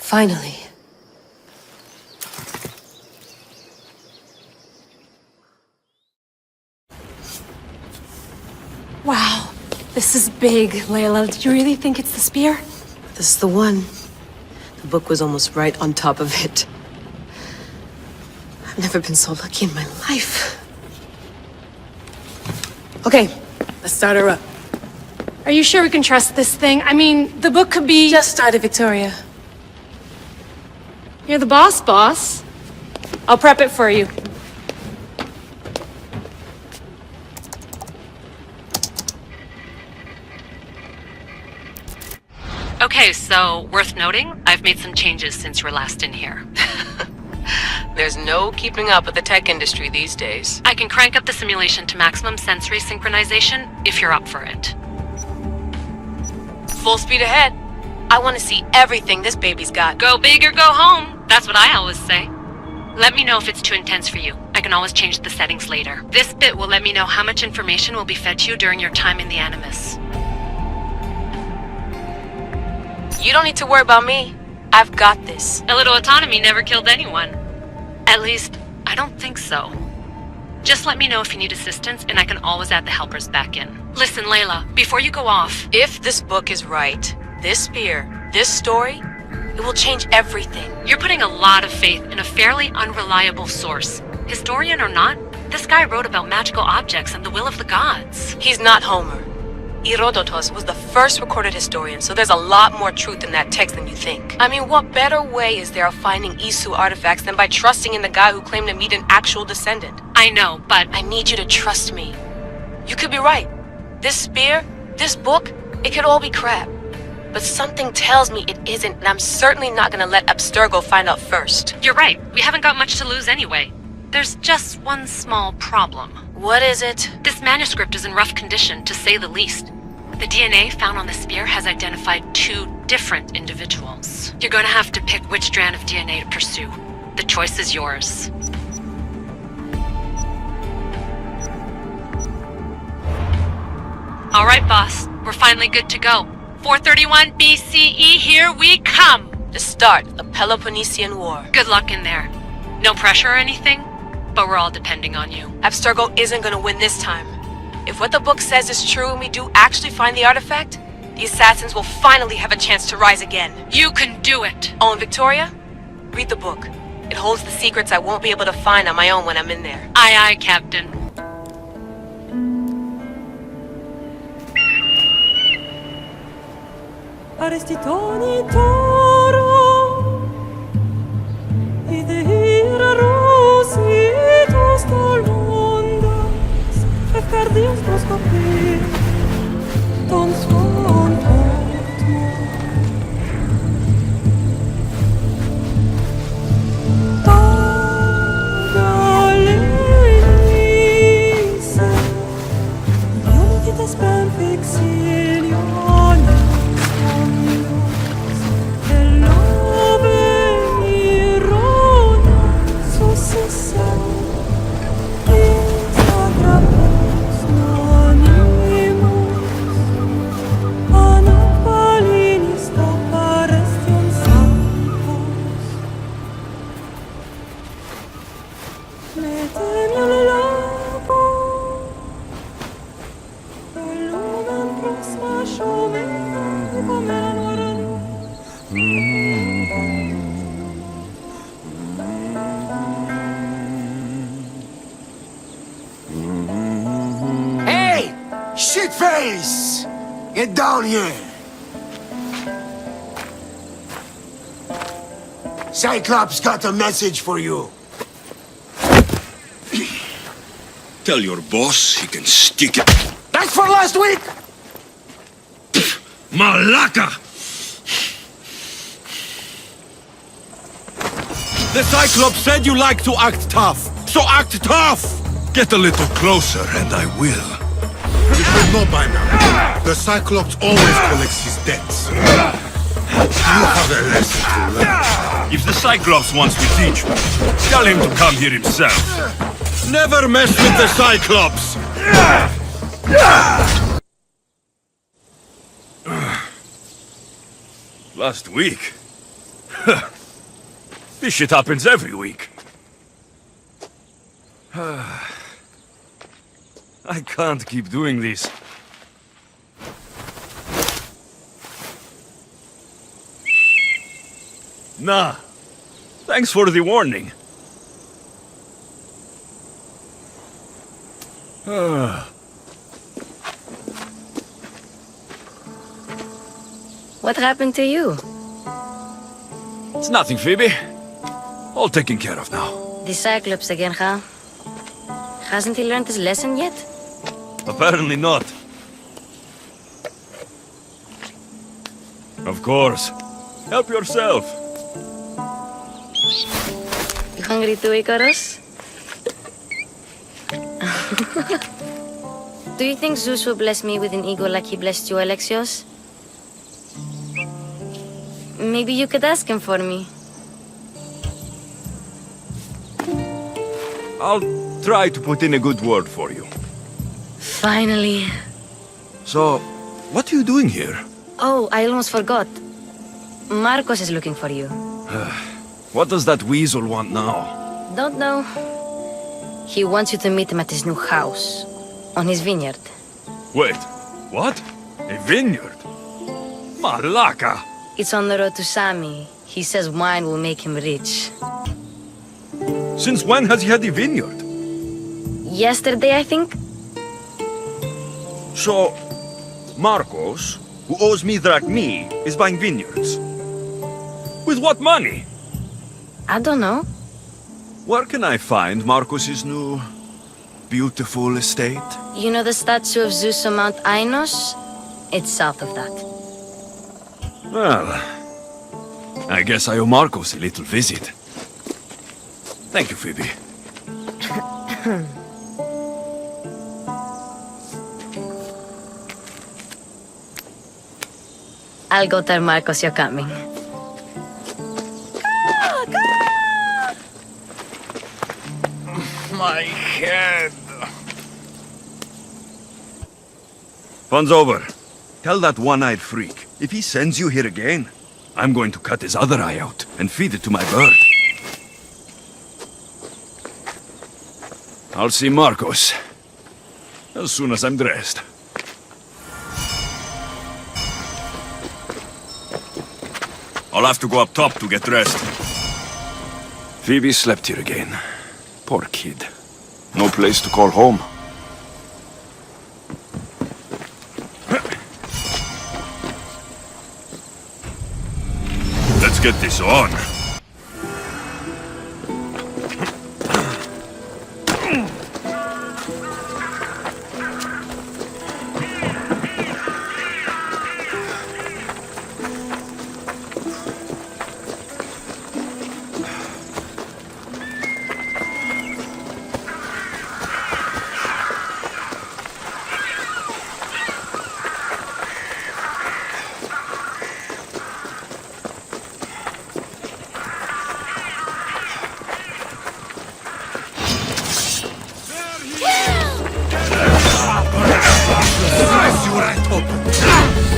Finally. Wow, this is big, Layla. Do you really think it's the spear? This is the one. The book was almost right on top of it. I've never been so lucky in my life. Okay, let's start her up. Are you sure we can trust this thing? I mean, the book could be... Just started, Victoria. You're the boss. I'll prep it for you. Okay, so, worth noting, I've made some changes since you were last in here. There's no keeping up with the tech industry these days. I can crank up the simulation to maximum sensory synchronization, if you're up for it. Full speed ahead. I want to see everything this baby's got. Go big or go home, that's what I always say. Let me know if it's too intense for you. I can always change the settings later. This bit will let me know how much information will be fed to you during your time in the Animus. You don't need to worry about me. I've got this. A little autonomy never killed anyone. At least, I don't think so. Just let me know if you need assistance, and I can always add the helpers back in. Listen, Layla, before you go off... If this book is right, this spear, this story, it will change everything. You're putting a lot of faith in a fairly unreliable source. Historian or not, this guy wrote about magical objects and the will of the gods. He's not Homer. Herodotus was the first recorded historian, so there's a lot more truth in that text than you think. I mean, what better way is there of finding Isu artifacts than by trusting in the guy who claimed to meet an actual descendant? I know, but... I need you to trust me. You could be right. This spear, this book, it could all be crap. But something tells me it isn't, and I'm certainly not gonna let Abstergo find out first. You're right. We haven't got much to lose anyway. There's just one small problem. What is it? This manuscript is in rough condition, to say the least. The DNA found on the spear has identified 2 different individuals. You're going to have to pick which strand of DNA to pursue. The choice is yours. All right, boss. We're finally good to go. 431 BCE, here we come! The start of the Peloponnesian War. Good luck in there. No pressure or anything, but we're all depending on you. Abstergo isn't gonna win this time. If what the book says is true and we do actually find the artifact, the assassins will finally have a chance to rise again. You can do it! Oh, and Victoria? Read the book. It holds the secrets I won't be able to find on my own when I'm in there. Aye, aye, Captain. Arestitoni toro, idehira rositos talondas, efcardios proscopir, ton son potmo. Tagalese, unitas pen fixiliones. Hey! Shitface! Get down here! Cyclops got a message for you. Tell your boss he can stick it. That's for last week! Malaka! The Cyclops said you like to act tough, so act tough! Get a little closer and I will. You should know by now. The Cyclops always collects his debts. You have a lesson to learn. If the Cyclops wants to teach me, tell him to come here himself. Never mess with the Cyclops! Last week? This shit happens every week. I can't keep doing this. Nah. Thanks for the warning. What happened to you? It's nothing, Phoebe. All taken care of now. The Cyclops again, huh? Hasn't he learned his lesson yet? Apparently not. Of course. Help yourself. You hungry too, Icarus? Do you think Zeus will bless me with an ego like he blessed you, Alexios? Maybe you could ask him for me. I'll try to put in a good word for you. Finally. So, what are you doing here? Oh, I almost forgot. Markos is looking for you. What does that weasel want now? Don't know. He wants you to meet him at his new house. On his vineyard. Wait, what? A vineyard? Malaka! It's on the road to Sami. He says wine will make him rich. Since when has he had a vineyard? Yesterday, I think? So, Markos, who owes me drachmi, is buying vineyards. With what money? I don't know. Where can I find Markos's new, beautiful estate? You know the statue of Zeus on Mount Ainos? It's south of that. Well, I guess I owe Markos a little visit. Thank you, Phoebe. I'll go tell Markos you're coming. My head. Fun's over. Tell that one-eyed freak, if he sends you here again, I'm going to cut his other eye out and feed it to my bird. I'll see Markos as soon as I'm dressed. I'll have to go up top to get dressed. Phoebe slept here again. Poor kid. No place to call home. Let's get this on.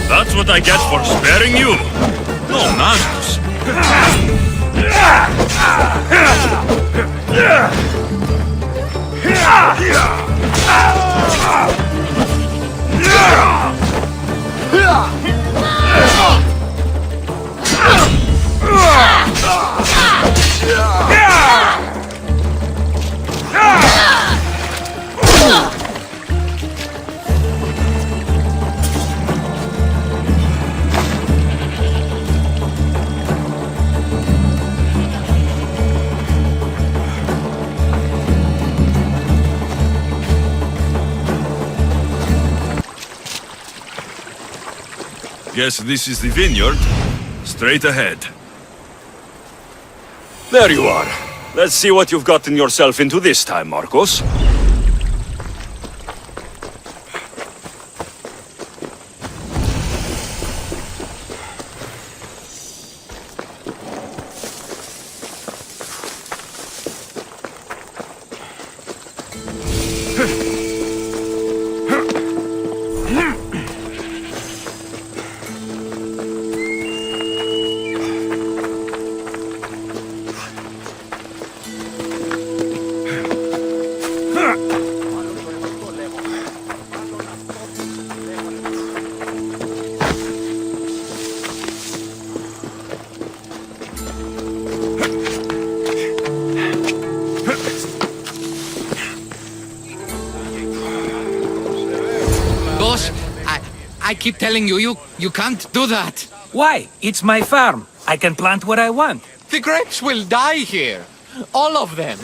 That's what I get for sparing you. No manners. Guess this is the vineyard. Straight ahead. There you are. Let's see what you've gotten yourself into this time, Markos. Markos, I keep telling you can't do that. Why? It's my farm. I can plant what I want. The grapes will die here. All of them.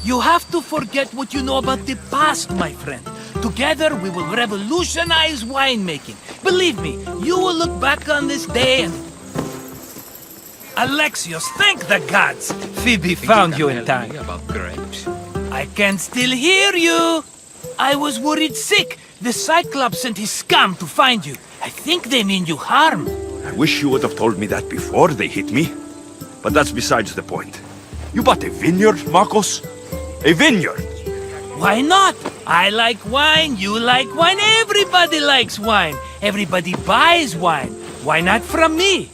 You have to forget what you know about the past, my friend. Together, we will revolutionize winemaking. Believe me, you will look back on this day and... Alexios, thank the gods! Phoebe found you in time. About grapes. I can still hear you! I was worried sick. The Cyclops sent his scum to find you. I think they mean you harm. I wish you would have told me that before they hit me. But that's besides the point. You bought a vineyard, Markos? A vineyard! Why not? I like wine, you like wine, everybody likes wine. Everybody buys wine. Why not from me?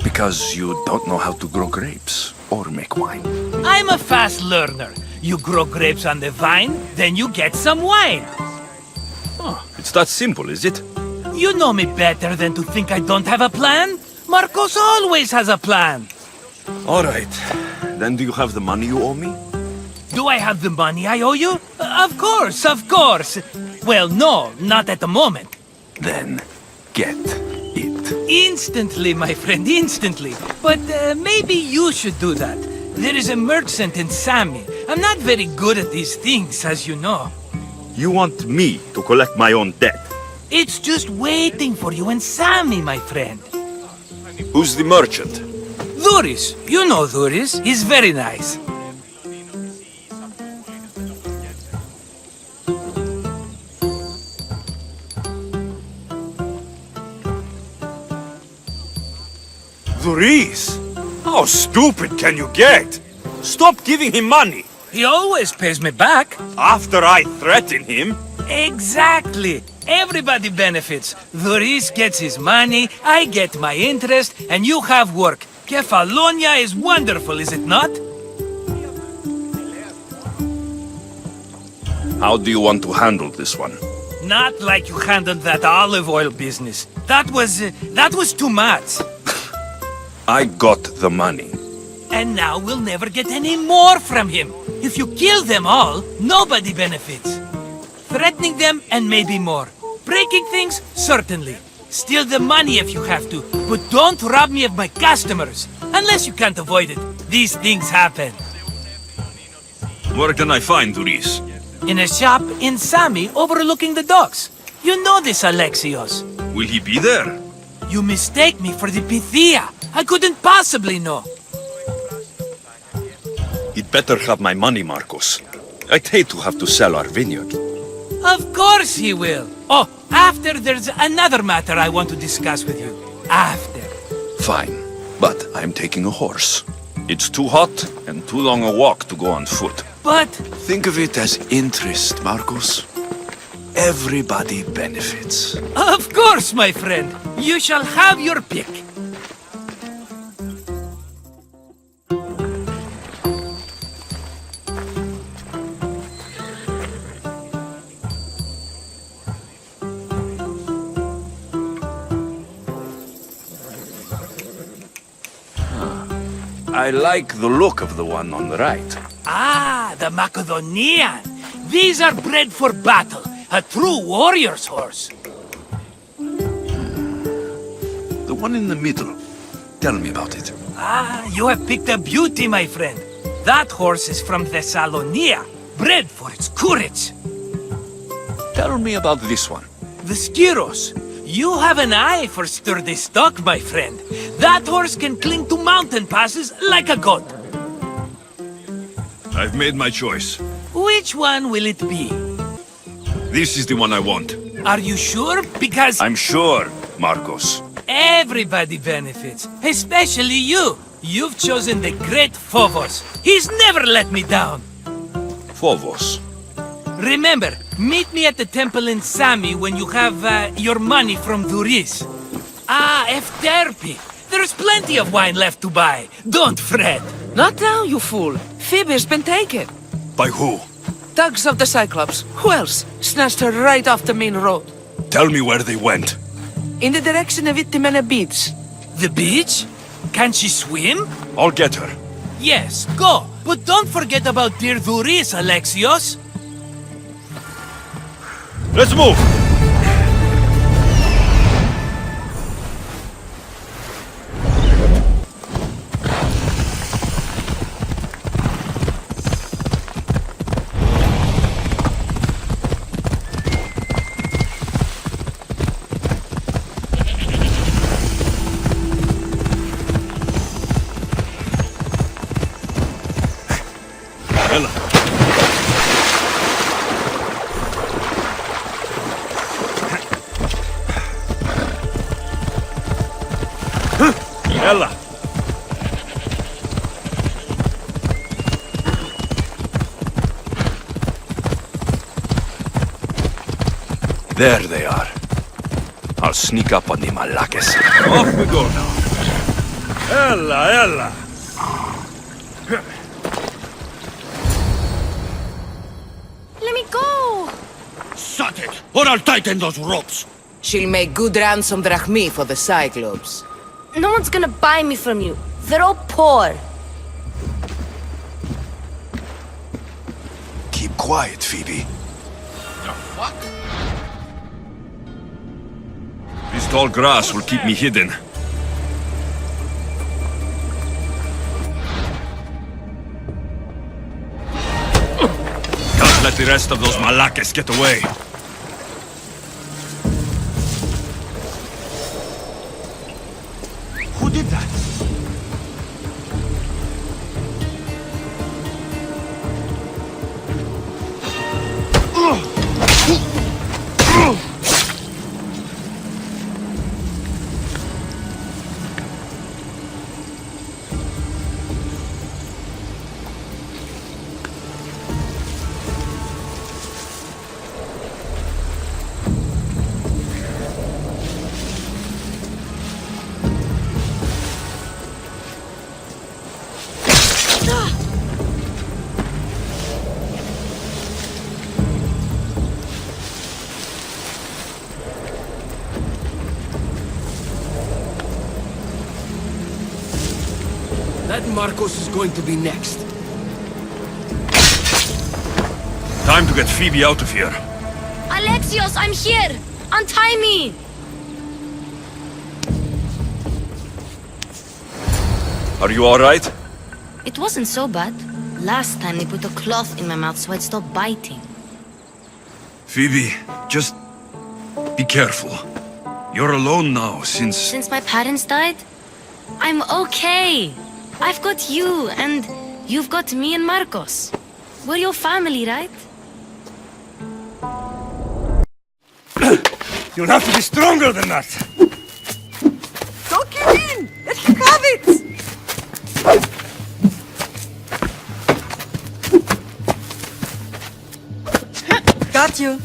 Because you don't know how to grow grapes or make wine. I'm a fast learner. You grow grapes on the vine, then you get some wine. Oh, it's that simple, is it? You know me better than to think I don't have a plan. Markos always has a plan. All right. Then do you have the money you owe me? Do I have the money I owe you? Of course, of course. Well, no, not at the moment. Then get it. Instantly, my friend, instantly. But maybe you should do that. There is a merchant in Sami. I'm not very good at these things, as you know. You want me to collect my own debt? It's just waiting for you in Sami, my friend. Who's the merchant? Dhuris. You know Dhuris. He's very nice. Dhuris? How stupid can you get? Stop giving him money! He always pays me back. After I threaten him? Exactly. Everybody benefits. Dhuris gets his money, I get my interest, and you have work. Kefalonia is wonderful, is it not? How do you want to handle this one? Not like you handled that olive oil business. That was too much. I got the money. And now we'll never get any more from him. If you kill them all, nobody benefits. Threatening them and maybe more. Breaking things, certainly. Steal the money if you have to, but don't rob me of my customers. Unless you can't avoid it. These things happen. Where can I find Dhuris? In a shop in Sami overlooking the docks. You know this, Alexios. Will he be there? You mistake me for the Pythia. I couldn't possibly know. He'd better have my money, Markos. I'd hate to have to sell our vineyard. Of course he will. Oh, after there's another matter I want to discuss with you. After. Fine, but I'm taking a horse. It's too hot and too long a walk to go on foot. But... Think of it as interest, Markos. Everybody benefits. Of course, my friend. You shall have your pick. I like the look of the one on the right. Ah, the Macedonian. These are bred for battle. A true warrior's horse. The one in the middle. Tell me about it. Ah, you have picked a beauty, my friend. That horse is from Thessalonia, bred for its courage. Tell me about this one. The Skyros. You have an eye for sturdy stock, my friend. That horse can cling to mountain passes like a goat. I've made my choice. Which one will it be? This is the one I want. Are you sure? Because... I'm sure, Markos. Everybody benefits, especially you. You've chosen the great Phobos. He's never let me down. Phobos. Remember, meet me at the temple in Sami when you have your money from Dhuris. Ah, Efterpi. There's plenty of wine left to buy. Don't fret. Not now, you fool. Phoebe's been taken. By who? Thugs of the Cyclops. Who else? Snatched her right off the main road. Tell me where they went. In the direction of Itimena Beach. The beach? Can she swim? I'll get her. Yes, go. But don't forget about dear Duris, Alexios. Let's move! Ella! There they are. I'll sneak up on the Malakis. Off we go now. Ella! Let me go! Shut it, or I'll tighten those ropes. She'll make good ransom drachmi for the Cyclops. No one's gonna buy me from you. They're all poor. Keep quiet, Phoebe. The fuck? This tall grass will keep me hidden. Can't let the rest of those Malakis get away. Who did that? That Markos is going to be next. Time to get Phoebe out of here. Alexios, I'm here! Untie me! Are you alright? It wasn't so bad. Last time they put a cloth in my mouth so I'd stop biting. Phoebe, just be careful. You're alone now since... Since my parents died, I'm okay. I've got you, and you've got me and Markos. We're your family, right? You'll have to be stronger than that. Don't give in! Let him have it! Got you.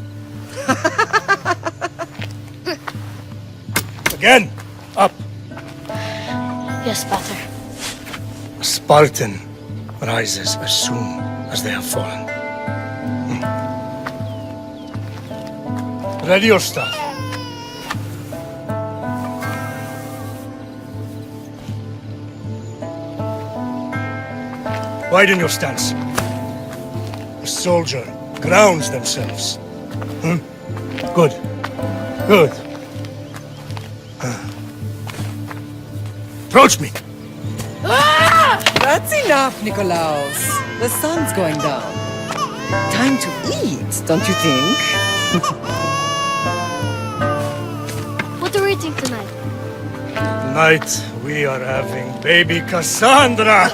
Again, up. Yes, Pater. A Spartan rises as soon as they have fallen. Ready your staff. Widen your stance. A soldier grounds themselves. Good. Good. Approach me. That's enough, Nikolaos. The sun's going down. Time to eat, don't you think? What are we eating tonight? Tonight we are having baby Cassandra.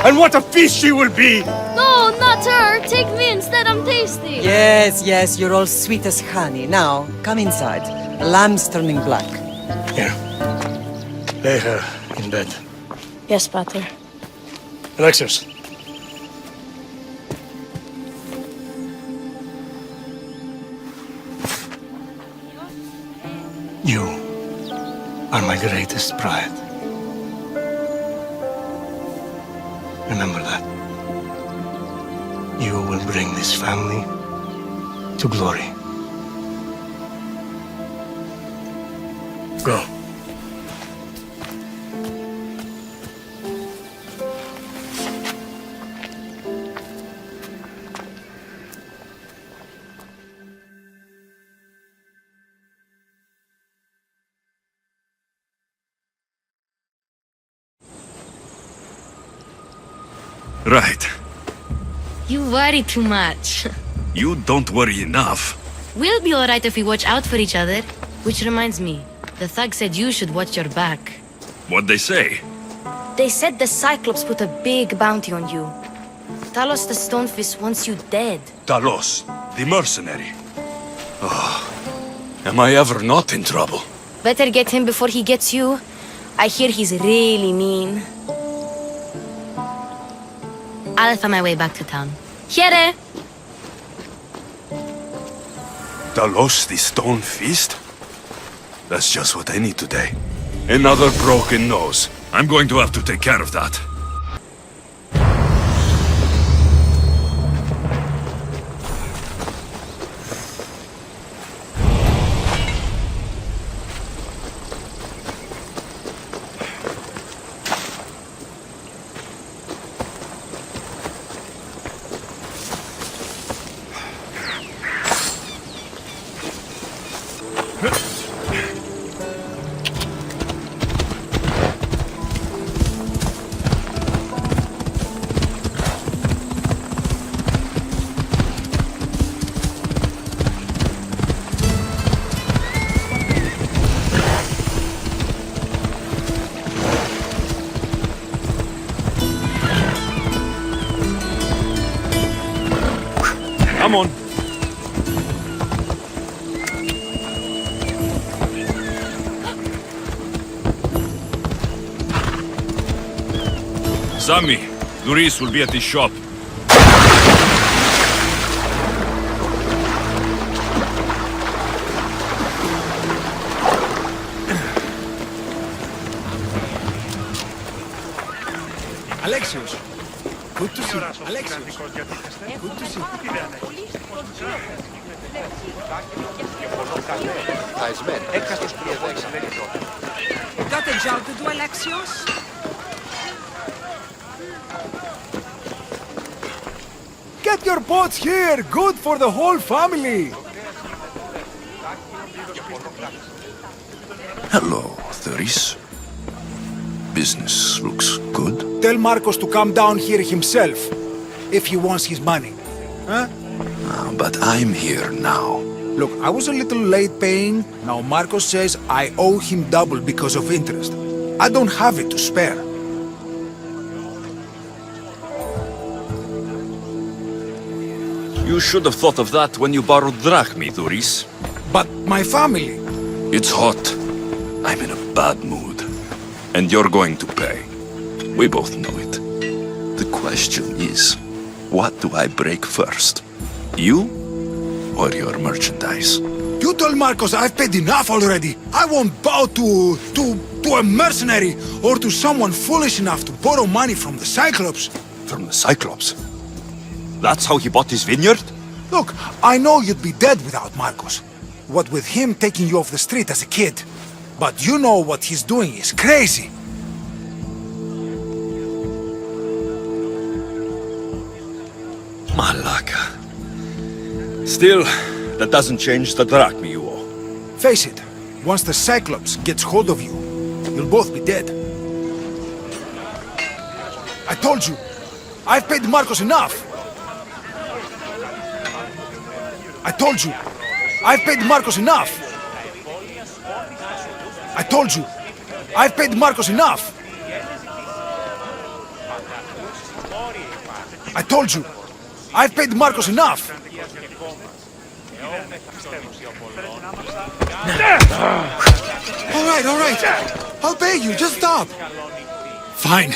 And what a feast she will be! No, not her! Take me instead, I'm tasty! Yes, yes, you're all sweet as honey. Now, come inside. The lamb's turning black. Here. Lay her in bed. Yes, Pater. Alexios. You are my greatest pride. Remember that. You will bring this family to glory. Go. Right. You worry too much. You don't worry enough. We'll be alright if we watch out for each other. Which reminds me, the thug said you should watch your back. What'd they say? They said the Cyclops put a big bounty on you. Talos the Stonefist wants you dead. Talos, the mercenary. Oh, am I ever not in trouble? Better get him before he gets you. I hear he's really mean. I'll find my way back to town. Here! Talos, the stone fist? That's just what I need today. Another broken nose. I'm going to have to take care of that. Come on. Sammy, Luis will be at his shop. Alexios, good to see you. Alexios, good to see you. Got a job to do, Alexios? Get your boats here. Good for the whole family. Hello, Theris. Business looks good. Tell Markos to come down here himself, if he wants his money. Huh? But I'm here now. Look, I was a little late paying. Now Markos says I owe him double because of interest. I don't have it to spare. You should have thought of that when you borrowed drachmi, Thuris. But my family... It's hot. I'm in a bad mood. And you're going to pay. We both know it. The question is, what do I break first? You or your merchandise? You told Markos I've paid enough already. I won't bow to a mercenary or to someone foolish enough to borrow money from the Cyclops. From the Cyclops? That's how he bought his vineyard? Look, I know you'd be dead without Markos. What with him taking you off the street as a kid. But you know what he's doing is crazy. Malaka. Still, that doesn't change the drachmi you owe. Face it, once the Cyclops gets hold of you, you'll both be dead. I told you, I've paid Markos enough. I told you, I've paid Markos enough. I told you, I've paid Markos enough. I told you, I've paid Markos enough. All right. I'll pay you, just stop. Fine.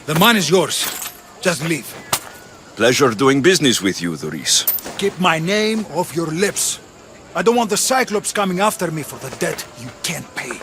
The money's yours. Just leave. Pleasure doing business with you, Thuris. Keep my name off your lips. I don't want the Cyclops coming after me for the debt you can't pay.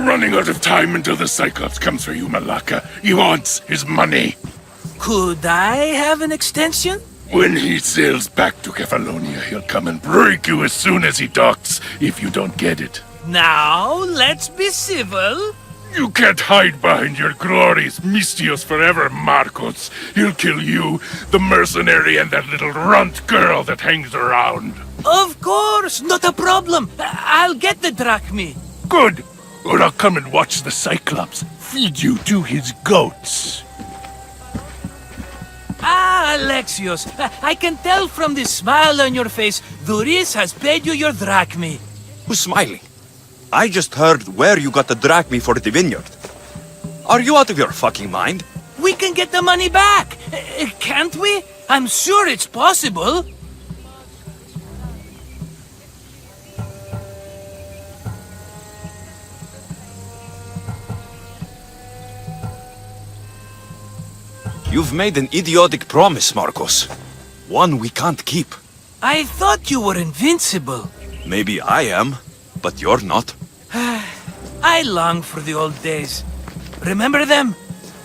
You're running out of time until the Cyclops comes for you, Malaka. He wants his money. Could I have an extension? When he sails back to Kefalonia, he'll come and break you as soon as he docks, if you don't get it. Now, let's be civil. You can't hide behind your glories, Mystios forever, Markos. He'll kill you, the mercenary, and that little runt girl that hangs around. Of course, not a problem. I'll get the drachmi. Good. Or I'll come and watch the Cyclops feed you to his goats. Ah, Alexios, I can tell from the smile on your face, Duris has paid you your drachmi. Who's smiling? I just heard where you got the drachmi for the vineyard. Are you out of your fucking mind? We can get the money back, can't we? I'm sure it's possible. You've made an idiotic promise, Markos. One we can't keep. I thought you were invincible. Maybe I am, but you're not. I long for the old days. Remember them?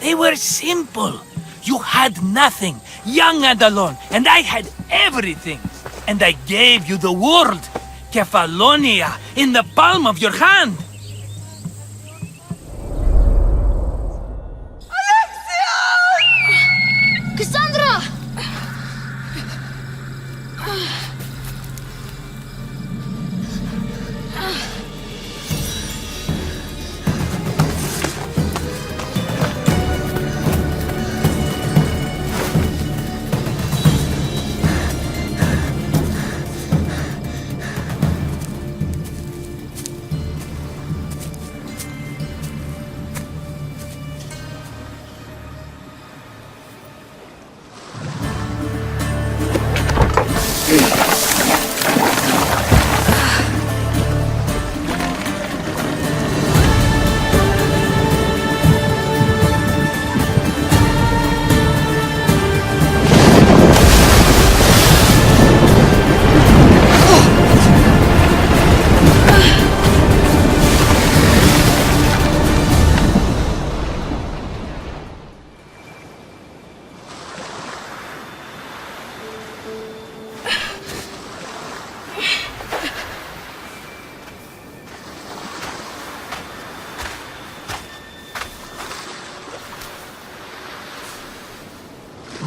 They were simple. You had nothing, young and alone, and I had everything. And I gave you the world, Kefalonia, in the palm of your hand. Cassandra!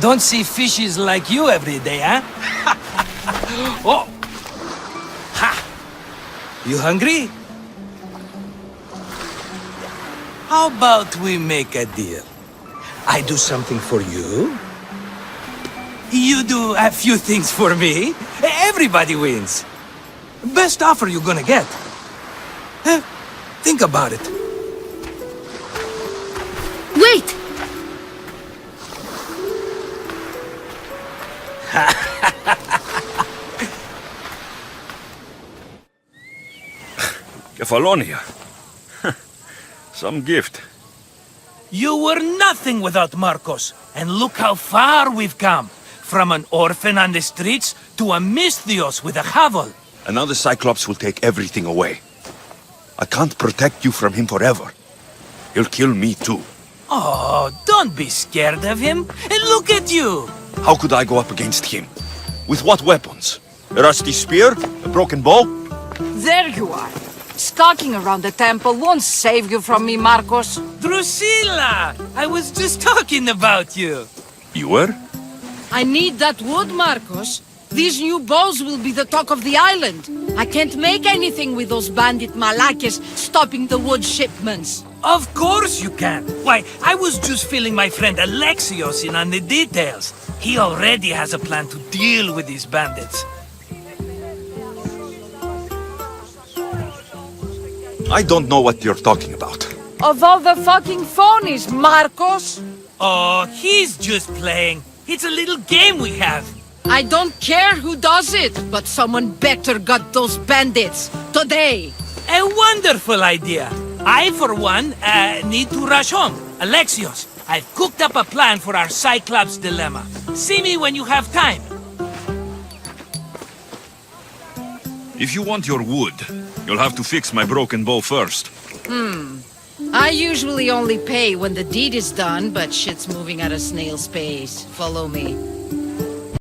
Don't see fishes like you every day, huh? Oh! Ha! You hungry? How about we make a deal? I do something for you. You do a few things for me. Everybody wins. Best offer you're gonna get. Think about it. Wait! Kefalonia. Some gift. You were nothing without Markos, and look how far we've come. From an orphan on the streets to a Mystios with a hovel. Another Cyclops will take everything away. I can't protect you from him forever. He'll kill me too. Oh, don't be scared of him. And look at you. How could I go up against him? With what weapons? A rusty spear? A broken bow? There you are. Stalking around the temple won't save you from me, Markos. Drusilla! I was just talking about you. You were? I need that wood, Markos. These new bows will be the talk of the island. I can't make anything with those bandit malakes stopping the wood shipments. Of course you can. Why, I was just filling my friend Alexios in on the details. He already has a plan to deal with these bandits. I don't know what you're talking about. Of all the fucking phonies, Markos! Oh, he's just playing. It's a little game we have. I don't care who does it, but someone better got those bandits. Today! A wonderful idea. I, for one, need to rush home. Alexios, I've cooked up a plan for our Cyclops dilemma. See me when you have time. If you want your wood, you'll have to fix my broken bow first. I usually only pay when the deed is done, but shit's moving at a snail's pace. Follow me.